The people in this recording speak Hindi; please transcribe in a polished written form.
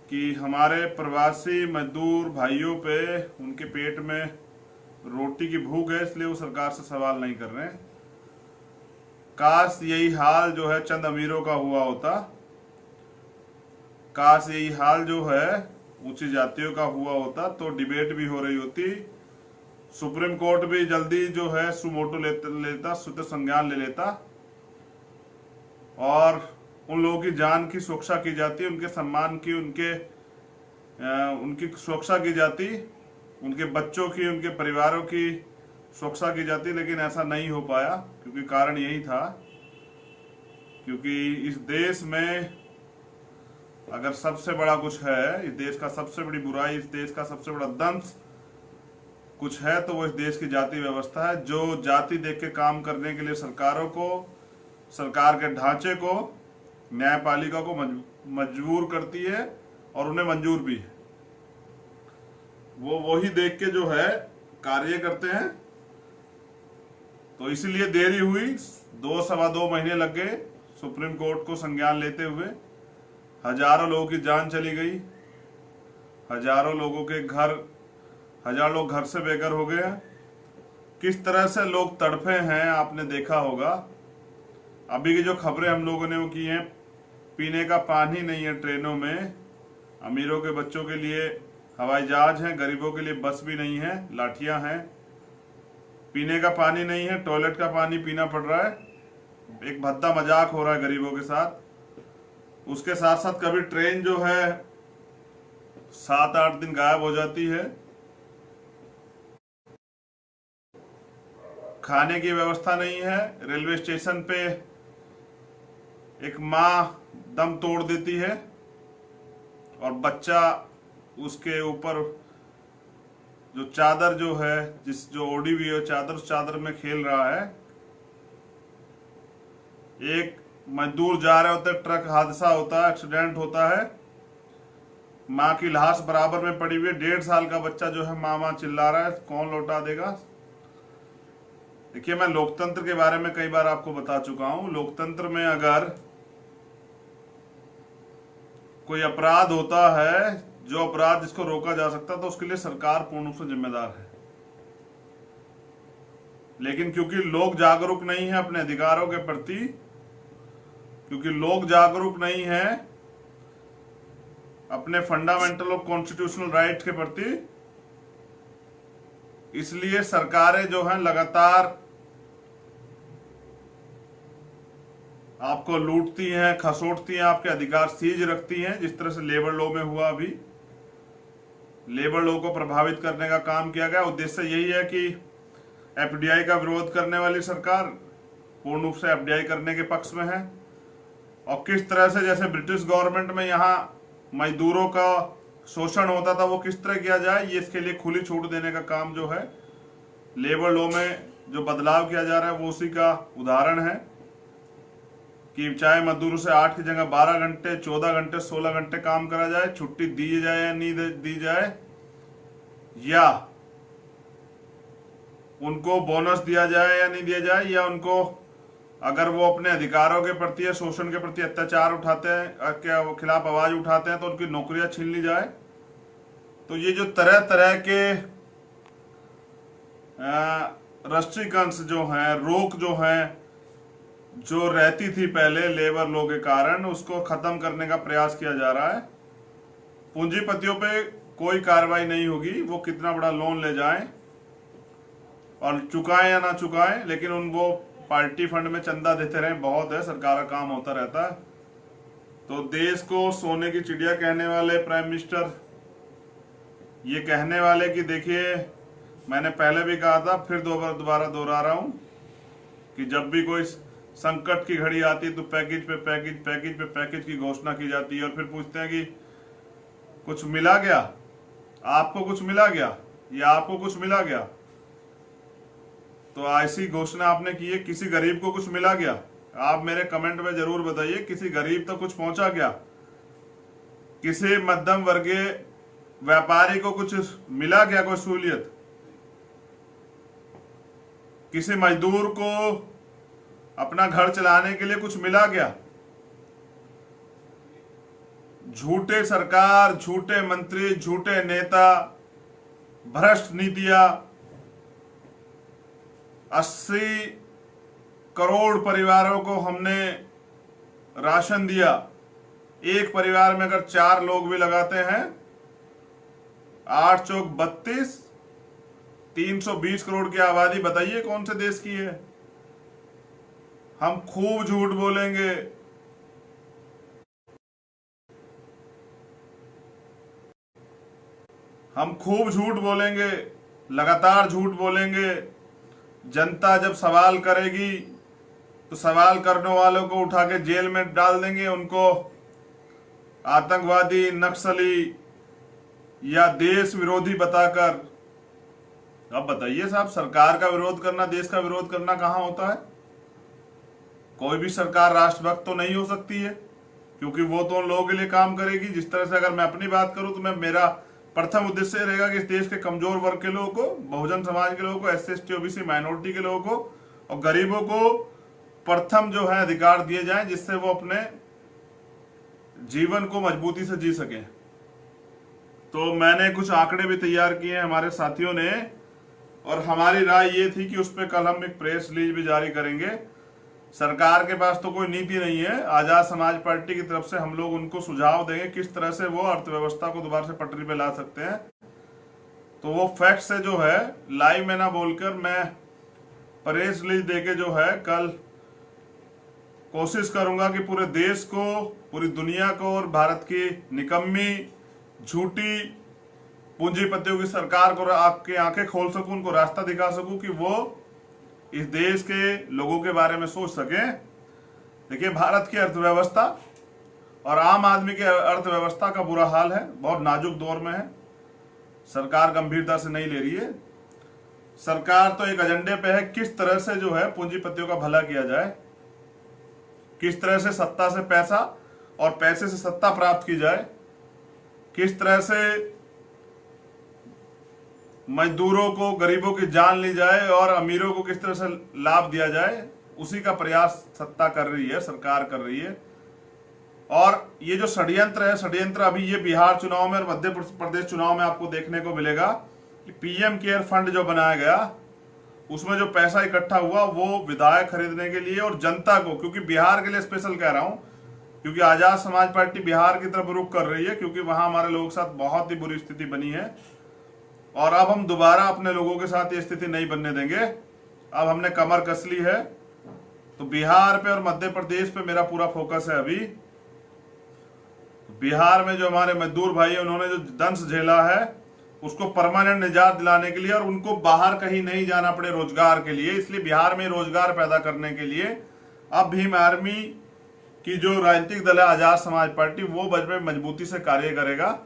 कि हमारे प्रवासी मजदूर भाइयों पे उनके पेट में रोटी की भूख है, इसलिए वो सरकार से सवाल नहीं कर रहे हैं। काश यही हाल जो है चंद अमीरों का हुआ होता। काश यही हाल जो है ऊंची जातियों का हुआ होता तो डिबेट भी हो रही होती, सुप्रीम कोर्ट भी जल्दी जो है सुमोटो लेता सुत संज्ञान ले लेता और उन लोगों की जान की सुरक्षा की जाती, उनके सम्मान की, उनकी सुरक्षा की जाती, उनके बच्चों की, उनके परिवारों की सुरक्षा की जाती। लेकिन ऐसा नहीं हो पाया क्योंकि कारण यही था, क्योंकि इस देश में अगर सबसे बड़ा कुछ है, इस देश का सबसे बड़ी बुराई, इस देश का सबसे बड़ा दंश कुछ है तो वो इस देश की जाति व्यवस्था है, जो जाति देख के काम करने के लिए सरकारों को, सरकार के ढांचे को, न्यायपालिका को मजबूर करती है और उन्हें मंजूर भी है। वो वही देख के जो है कार्य करते हैं। तो इसलिए देरी हुई, 2 सवा 2 महीने लग गए सुप्रीम कोर्ट को संज्ञान लेते हुए। हजारों लोगों की जान चली गई, हजारों लोगों के घर, हजार लोग घर से बेघर हो गए हैं। किस तरह से लोग तड़पे हैं आपने देखा होगा। अभी की जो खबरें हम लोगों ने वो की हैं, पीने का पानी नहीं है ट्रेनों में, अमीरों के बच्चों के लिए हवाई जहाज हैं, गरीबों के लिए बस भी नहीं है, लाठियां हैं। पीने का पानी नहीं है, टॉयलेट का पानी पीना पड़ रहा है। एक भद्दा मजाक हो रहा है गरीबों के साथ। उसके साथ साथ कभी ट्रेन जो है 7-8 दिन गायब हो जाती है, खाने की व्यवस्था नहीं है। रेलवे स्टेशन पे एक माँ दम तोड़ देती है और बच्चा उसके ऊपर जो चादर जो है, जो ओढ़ी हुई है चादर, उस चादर में खेल रहा है। एक मजदूर जा रहे होते, ट्रक हादसा होता है, एक्सीडेंट होता है, माँ की लाश बराबर में पड़ी हुई है, 1.5 साल का बच्चा जो है माँ माँ चिल्ला रहा है, कौन लौटा देगा। देखिए, मैं लोकतंत्र के बारे में कई बार आपको बता चुका हूं। लोकतंत्र में अगर कोई अपराध होता है, जो अपराध जिसको रोका जा सकता, तो उसके लिए सरकार पूर्ण रूप से जिम्मेदार है। लेकिन क्योंकि लोग जागरूक नहीं है अपने अधिकारों के प्रति, क्योंकि लोग जागरूक नहीं है अपने फंडामेंटल और कॉन्स्टिट्यूशनल राइट के प्रति, इसलिए सरकारें जो हैं लगातार आपको लूटती हैं, खसोटती हैं, आपके अधिकार सीज रखती हैं। जिस तरह से लेबर लॉ में हुआ, अभी लेबर लॉ को प्रभावित करने का काम किया गया। उद्देश्य यही है कि एफडीआई का विरोध करने वाली सरकार पूर्ण रूप से एफडीआई करने के पक्ष में है। और किस तरह से, जैसे ब्रिटिश गवर्नमेंट में यहाँ मजदूरों का शोषण होता था, वो किस तरह किया जाए, ये इसके लिए खुली छूट देने का काम जो है लेबर लॉ में जो बदलाव किया जा रहा है, वो उसी का उदाहरण है कि चाहे मजदूरों से 8 की जगह 12 घंटे, 14 घंटे, 16 घंटे काम करा जाए, छुट्टी दी जाए या नहीं दी जाए, या उनको बोनस दिया जाए या नहीं दिया जाए, या उनको अगर वो अपने अधिकारों के प्रति या शोषण के प्रति अत्याचार उठाते हैं, क्या वो खिलाफ आवाज उठाते हैं, तो उनकी नौकरियां छीन ली जाए। तो ये जो तरह तरह के रेस्ट्रिक्शंस जो हैं, रोक जो हैं, जो रहती थी पहले लेबर लॉ के कारण, उसको खत्म करने का प्रयास किया जा रहा है। पूंजीपतियों पे कोई कार्रवाई नहीं होगी, वो कितना बड़ा लोन ले जाएं और चुकाएं या ना चुकाएं, लेकिन वो पार्टी फंड में चंदा देते रहे, बहुत है, सरकार का काम होता रहता है। तो देश को सोने की चिड़िया कहने वाले प्राइम मिनिस्टर ये कहने वाले कि देखिए, मैंने पहले भी कहा था, फिर दोबारा दोहरा रहा हूं कि जब भी कोई संकट की घड़ी आती है तो पैकेज पे पैकेज, पैकेज पे पैकेज की घोषणा की जाती है और फिर पूछते हैं कि कुछ मिला क्या, आपको कुछ मिला क्या, या आपको कुछ मिला क्या। तो ऐसी घोषणा आपने की है, किसी गरीब को कुछ मिला क्या? आप मेरे कमेंट में जरूर बताइए, किसी गरीब तक कुछ पहुंचा क्या? किसी मध्यम वर्गीय व्यापारी को कुछ मिला क्या, कोई सहूलियत? किसी मजदूर को अपना घर चलाने के लिए कुछ मिला क्या? झूठे सरकार, झूठे मंत्री, झूठे नेता, भ्रष्ट नीतियां, 80 करोड़ परिवारों को हमने राशन दिया। एक परिवार में अगर 4 लोग भी लगाते हैं, 8 चौक 32, 320 करोड़ की आबादी, बताइए कौन से देश की है। हम खूब झूठ बोलेंगे, हम खूब झूठ बोलेंगे, लगातार झूठ बोलेंगे। जनता जब सवाल करेगी तो सवाल करने वालों को उठा के जेल में डाल देंगे, उनको आतंकवादी, नक्सली या देश विरोधी बताकर। अब बताइए साहब, सरकार का विरोध करना, देश का विरोध करना कहां होता है। कोई भी सरकार राष्ट्रभक्त तो नहीं हो सकती है, क्योंकि वो तो उन लोगों के लिए काम करेगी। जिस तरह से अगर मैं अपनी बात करूं तो मैं, मेरा प्रथम उद्देश्य रहेगा कि इस देश के कमजोर वर्ग के लोगों को, बहुजन समाज के लोगों को, SC ST OBC माइनॉरिटी के लोगों को और गरीबों को प्रथम जो है अधिकार दिए जाएं, जिससे वो अपने जीवन को मजबूती से जी सके। तो मैंने कुछ आंकड़े भी तैयार किए हैं हमारे साथियों ने, और हमारी राय ये थी कि उस पर कल हम एक प्रेस रिलीज भी जारी करेंगे। सरकार के पास तो कोई नीति नहीं है, आजाद समाज पार्टी की तरफ से हम लोग उनको सुझाव देंगे किस तरह से वो अर्थव्यवस्था को दोबारा से पटरी पे ला सकते हैं। तो वो फैक्ट से जो है लाइव में ना बोलकर मैं प्रेस रिलीज देके जो है कल कोशिश करूंगा कि पूरे देश को, पूरी दुनिया को और भारत की निकम्मी, झूठी पूंजीपतियों की सरकार को आपकी आंखें खोल सकूं, उनको रास्ता दिखा सकूं कि वो इस देश के लोगों के बारे में सोच सकें। देखिए, भारत की अर्थव्यवस्था और आम आदमी की अर्थव्यवस्था का बुरा हाल है, बहुत नाजुक दौर में है। सरकार गंभीरता से नहीं ले रही है। सरकार तो एक एजेंडे पे है किस तरह से जो है पूंजीपतियों का भला किया जाए, किस तरह से सत्ता से पैसा और पैसे से सत्ता प्राप्त की जाए, किस तरह से मजदूरों को, गरीबों की जान ली जाए और अमीरों को किस तरह से लाभ दिया जाए, उसी का प्रयास सत्ता कर रही है, सरकार कर रही है। और ये जो षड्यंत्र है, षड्यंत्र अभी ये बिहार चुनाव में और मध्य प्रदेश चुनाव में आपको देखने को मिलेगा कि PM केयर फंड जो बनाया गया, उसमें जो पैसा इकट्ठा हुआ वो विधायक खरीदने के लिए और जनता को, क्योंकि बिहार के लिए स्पेशल कह रहा हूं, क्योंकि आजाद समाज पार्टी बिहार की तरफ रुख कर रही है, क्योंकि वहां हमारे लोगों के साथ बहुत ही बुरी स्थिति बनी है और अब हम दोबारा अपने लोगों के साथ ये स्थिति नहीं बनने देंगे। अब हमने कमर कस ली है, तो बिहार पे और मध्य प्रदेश पे मेरा पूरा फोकस है। अभी बिहार में जो हमारे मजदूर भाई है, उन्होंने जो दंश झेला है, उसको परमानेंट निजात दिलाने के लिए और उनको बाहर कहीं नहीं जाना पड़े रोजगार के लिए, इसलिए बिहार में रोजगार पैदा करने के लिए अब भीम आर्मी की जो राजनीतिक दल है आजाद समाज पार्टी, वो मजबूती से कार्य करेगा।